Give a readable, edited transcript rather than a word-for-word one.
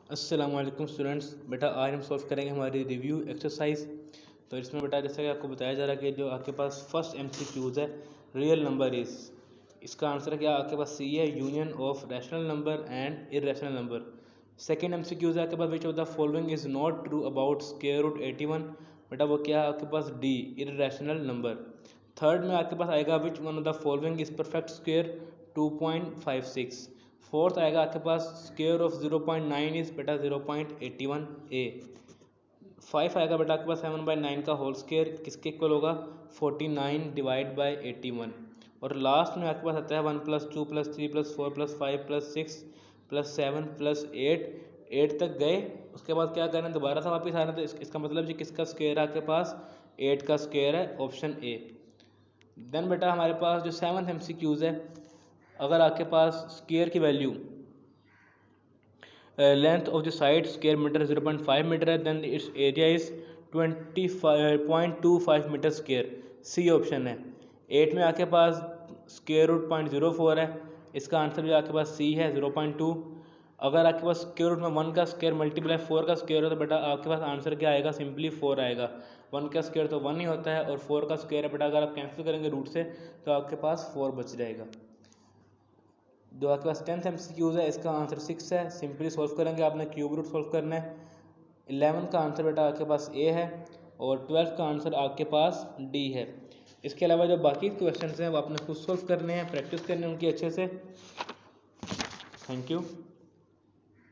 अस्सलाम वालेकुम स्टूडेंट्स। बेटा आज हम सॉल्व करेंगे हमारी रिव्यू एक्सरसाइज। तो इसमें बेटा जैसा कि आपको बताया जा रहा है कि जो आपके पास फर्स्ट एमसीक्यूज़ है रियल नंबर इज़, इसका आंसर क्या आपके पास सी है, union of rational number and irrational number. Second MCQs है आपके पास which of the following is not true about square root 81, बेटा वो क्या है आपके पास डी, इरेशनल नंबर। थर्ड में आपके पास आएगा which one of the following is perfect square 2.56। Fourth आएगा आपके पास स्क्वायर ऑफ 0.9 इज बेटा 0.81 ए। 5 आएगा बेटा आपके पास 7/9 का होल स्क्वायर किसके इक्वल होगा 49 डिवाइड बाई 81। और लास्ट में आपके पास आता है 1 + 2 + 3 + 4 + 5 + 6 + 7 + 8 तक गए। उसके बाद क्या करना है, दोबारा से वापस आना। तो इसका मतलब जी किसका स्क्वायर है आपके पास 8 का स्क्वायर है, ऑप्शन ए। देन बेटा हमारे पास जो 7th एमसीक्यूज है, अगर आपके पास स्क्वायर की value length of the side square metre 0.5 metre है, then it's area is 25.25 metre square, C option है। 8 में आपके पास स्क्वायर रूट 0.04 है, इसका आंसर भी आपके पास सी है 0.2। अगर आपके पास स्क्वायर रूट में 1 का स्क्वायर मल्टीप्लाई 4 का स्क्वायर हो तो बेटा आपके पास आंसर क्या आएगा, सिंपली 4 आएगा। 1 का स्क्वायर तो 1 ही होता है और 4 का स्क्वायर है बेटा, अगर आप कैंसिल करेंगे रूट से तो आपके पास 4 बच जाएगा। जो आपके पास 10th एमसीक्यूज है, इसका आंसर 6 है, सिंपली सॉल्व करेंगे। आपने क्यूब रूट सॉल्व करना है। 11 का आंसर बेटा आपके पास ए है और 12 का आंसर आपके पास डी है। इसके अलावा जो बाकी क्वेश्चंस हैं वो आपने खुद सॉल्व करने हैं, प्रैक्टिस करनी है उनकी अच्छे से। Thank you.